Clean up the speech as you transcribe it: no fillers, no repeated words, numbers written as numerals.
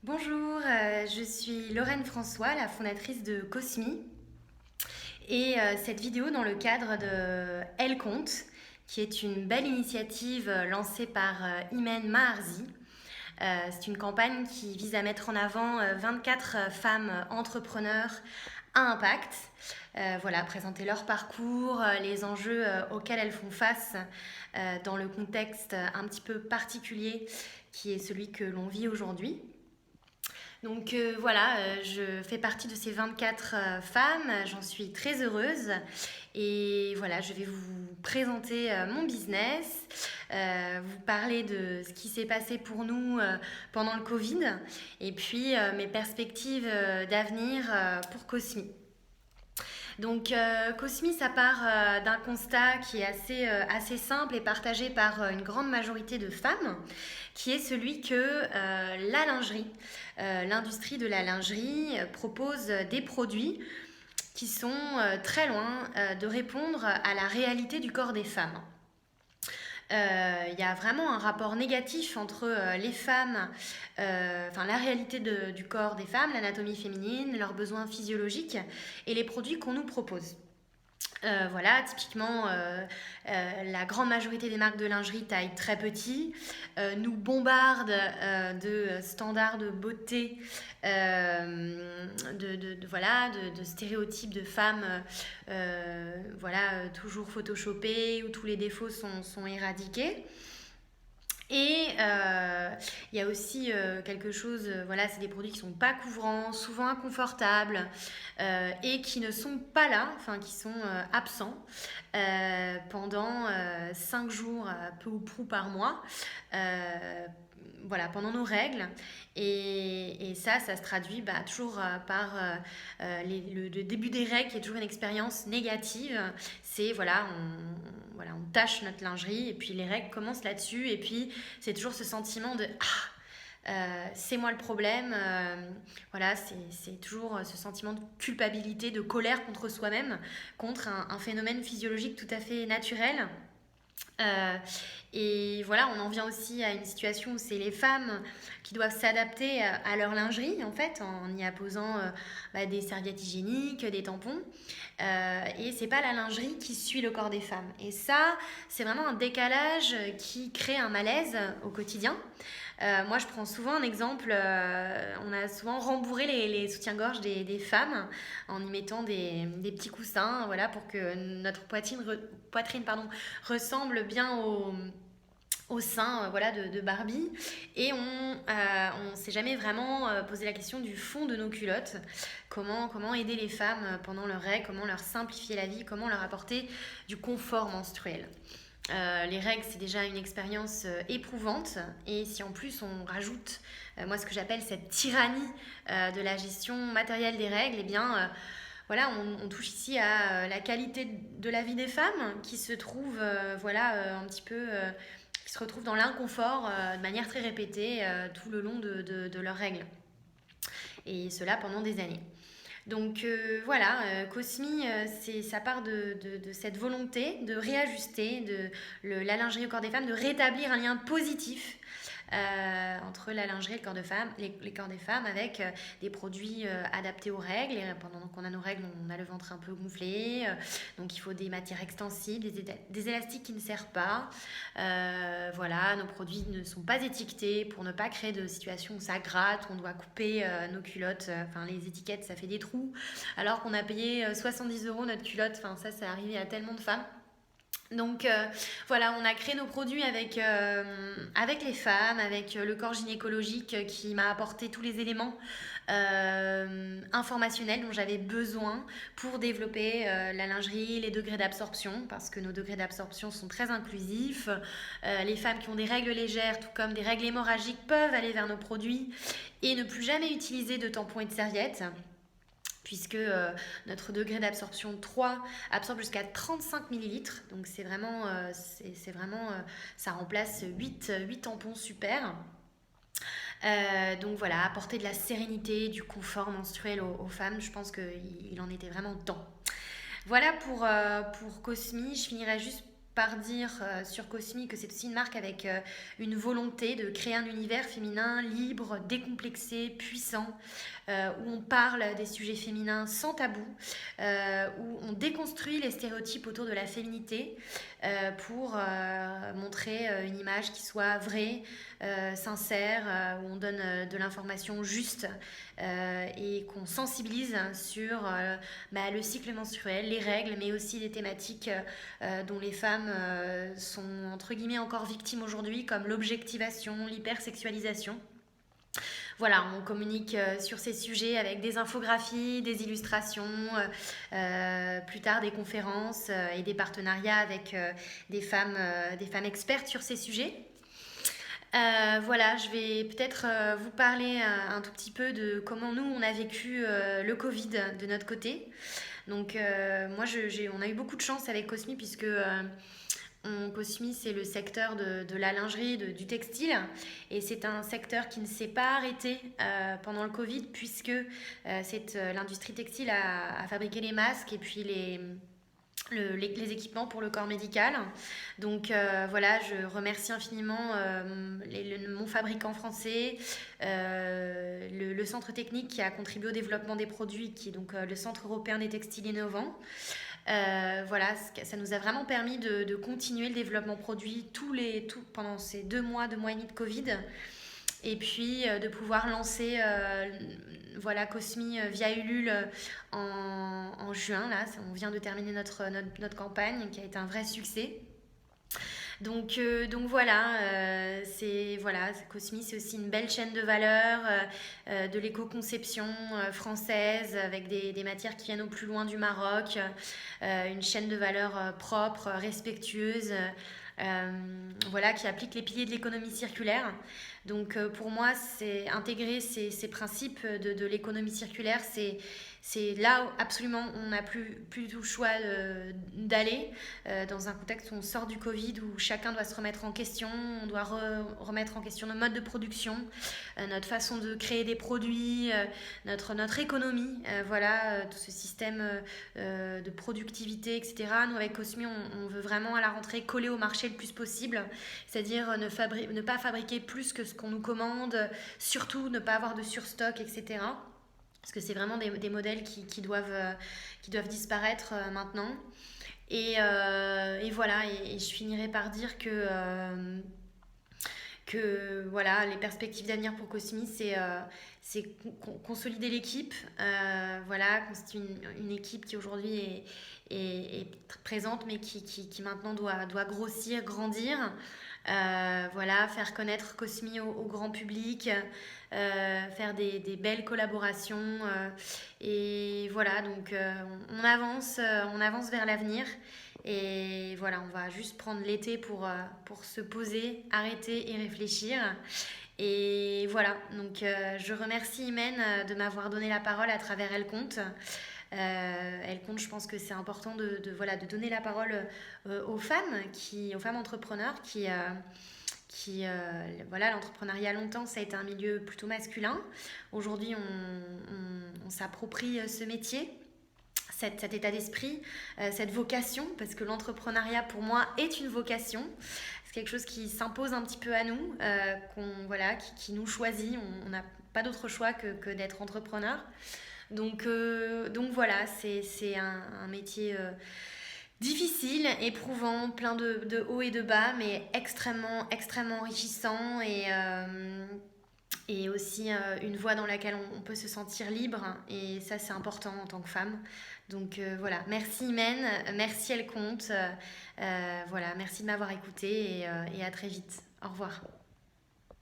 Bonjour, je suis Lorraine François, la fondatrice de Cosmi. Et cette vidéo dans le cadre de Elle Compte, qui est une belle initiative lancée par Imen Maharzi. C'est une campagne qui vise à mettre en avant 24 femmes entrepreneurs à impact. Voilà, présenter leur parcours, les enjeux auxquels elles font face dans le contexte un petit peu particulier qui est celui que l'on vit aujourd'hui. Donc voilà, je fais partie de ces 24 femmes, j'en suis très heureuse et voilà, je vais vous présenter mon business, vous parler de ce qui s'est passé pour nous pendant le Covid et puis mes perspectives d'avenir pour Cosmi. Donc Cosmi, ça part d'un constat qui est assez simple et partagé par une grande majorité de femmes, qui est celui que la lingerie, l'industrie de la lingerie propose des produits qui sont très loin de répondre à la réalité du corps des femmes. Il y a vraiment un rapport négatif entre les femmes, la réalité du corps des femmes, l'anatomie féminine, leurs besoins physiologiques et les produits qu'on nous propose. Voilà, typiquement, la grande majorité des marques de lingerie taille très petit nous bombardent de standards de beauté, de stéréotypes de femmes, toujours photoshopées où tous les défauts sont éradiqués. Et il y a aussi quelque chose, c'est des produits qui ne sont pas couvrants, souvent inconfortables et qui ne sont pas là, qui sont absents pendant 5 jours, peu ou prou par mois, pendant nos règles. Et ça se traduit toujours par le début des règles qui est toujours une expérience négative. C'est on tâche notre lingerie et puis les règles commencent là-dessus et puis c'est toujours ce sentiment de c'est moi le problème. C'est toujours ce sentiment de culpabilité, de colère contre soi-même, contre un phénomène physiologique tout à fait naturel. Et voilà, on en vient aussi à une situation où c'est les femmes qui doivent s'adapter à leur lingerie, en fait, en y apposant des serviettes hygiéniques, des tampons. Et c'est pas la lingerie qui suit le corps des femmes. Et ça, c'est vraiment un décalage qui crée un malaise au quotidien. Moi, je prends souvent un exemple. On a souvent rembourré les soutiens-gorge des femmes en y mettant des petits coussins, pour que notre poitrine ressemble bien au sein de Barbie. Et on s'est jamais vraiment posé la question du fond de nos culottes. Comment aider les femmes pendant leurs règles, comment leur simplifier la vie, comment leur apporter du confort menstruel. Les règles, c'est déjà une expérience éprouvante et si en plus on rajoute moi ce que j'appelle cette tyrannie de la gestion matérielle des règles, on touche ici à la qualité de la vie des femmes qui se trouvent qui se retrouvent dans l'inconfort de manière très répétée tout le long de leurs règles et cela pendant des années. Donc Cosmi, ça part de cette volonté de réajuster la lingerie au corps des femmes, de rétablir un lien positif entre la lingerie et le corps de femme, les corps des femmes avec des produits adaptés aux règles. Et pendant qu'on a nos règles, on a le ventre un peu gonflé, donc il faut des matières extensibles, des élastiques qui ne serrent pas. Nos produits ne sont pas étiquetés pour ne pas créer de situation où ça gratte, où on doit couper nos culottes. Les étiquettes, ça fait des trous. Alors qu'on a payé 70 € notre culotte, ça c'est arrivé à tellement de femmes. Donc on a créé nos produits avec les femmes, avec le corps gynécologique qui m'a apporté tous les éléments informationnels dont j'avais besoin pour développer la lingerie, les degrés d'absorption, parce que nos degrés d'absorption sont très inclusifs. Les femmes qui ont des règles légères, tout comme des règles hémorragiques, peuvent aller vers nos produits et ne plus jamais utiliser de tampons et de serviettes, puisque notre degré d'absorption 3 absorbe jusqu'à 35 ml. Donc c'est vraiment, ça remplace 8 tampons super. Apporter de la sérénité, du confort menstruel aux femmes, je pense qu'il en était vraiment temps. Voilà pour Cosmi. Je finirai juste par dire sur Cosmi que c'est aussi une marque avec une volonté de créer un univers féminin libre, décomplexé, puissant, où on parle des sujets féminins sans tabou, où on déconstruit les stéréotypes autour de la féminité pour montrer une image qui soit vraie, sincère, où on donne de l'information juste et qu'on sensibilise sur le cycle menstruel, les règles, mais aussi des thématiques dont les femmes sont entre guillemets encore victimes aujourd'hui, comme l'objectivation, l'hypersexualisation. Voilà, on communique sur ces sujets avec des infographies, des illustrations, plus tard des conférences et des partenariats avec des femmes expertes sur ces sujets. Voilà, je vais peut-être vous parler un tout petit peu de comment nous, on a vécu le Covid de notre côté. Donc, on a eu beaucoup de chance avec Cosmi puisque Cosmi, c'est le secteur de la lingerie, du textile. Et c'est un secteur qui ne s'est pas arrêté pendant le Covid puisque l'industrie textile a fabriqué les masques et puis les équipements pour le corps médical. Donc voilà, je remercie infiniment mon fabricant français, le centre technique qui a contribué au développement des produits, qui est donc le Centre européen des textiles innovants. Voilà, ça nous a vraiment permis de continuer le développement produit pendant ces 2 mois et demi de Covid. Et puis de pouvoir lancer Cosmi via Ulule en juin. Là, on vient de terminer notre campagne qui a été un vrai succès. Donc voilà, Cosmi, c'est aussi une belle chaîne de valeur, de l'éco-conception française avec des matières qui viennent au plus loin du Maroc, une chaîne de valeur propre, respectueuse, qui applique les piliers de l'économie circulaire. Donc pour moi, c'est intégrer ces principes de l'économie circulaire, c'est là où absolument on n'a plus du tout le choix d'aller dans un contexte où on sort du Covid, où chacun doit se remettre en question, on doit remettre en question nos modes de production, notre façon de créer des produits, notre économie, tout ce système de productivité, etc. Nous, avec Cosmi, on veut vraiment à la rentrée coller au marché le plus possible, c'est-à-dire ne pas fabriquer plus que ce qu'on nous commande, surtout ne pas avoir de surstock, etc. Parce que c'est vraiment des modèles qui doivent disparaître maintenant. Et voilà, et je finirai par dire que les perspectives d'avenir pour Cosmi, c'est consolider l'équipe, constituer une équipe qui aujourd'hui est présente, mais qui maintenant doit grossir, grandir. Faire connaître Cosmi au grand public, faire des belles collaborations, et voilà, donc on avance vers l'avenir. Et voilà, on va juste prendre l'été pour se poser, arrêter et réfléchir. Et voilà, donc je remercie Imen de m'avoir donné la parole à travers Elle Compte. Elle compte, je pense que c'est important de donner la parole aux femmes entrepreneurs l'entrepreneuriat longtemps ça a été un milieu plutôt masculin. Aujourd'hui on s'approprie ce métier, cet état d'esprit, cette vocation, parce que l'entrepreneuriat pour moi est une vocation. C'est quelque chose qui s'impose un petit peu à nous, qui nous choisit. On n'a pas d'autre choix que d'être entrepreneur. Donc voilà, c'est un métier difficile, éprouvant, plein de hauts et de bas, mais extrêmement, extrêmement enrichissant et aussi une voie dans laquelle on peut se sentir libre. Et ça, c'est important en tant que femme. Donc voilà, merci Imen, merci Elle Compte. Merci de m'avoir écoutée et à très vite. Au revoir.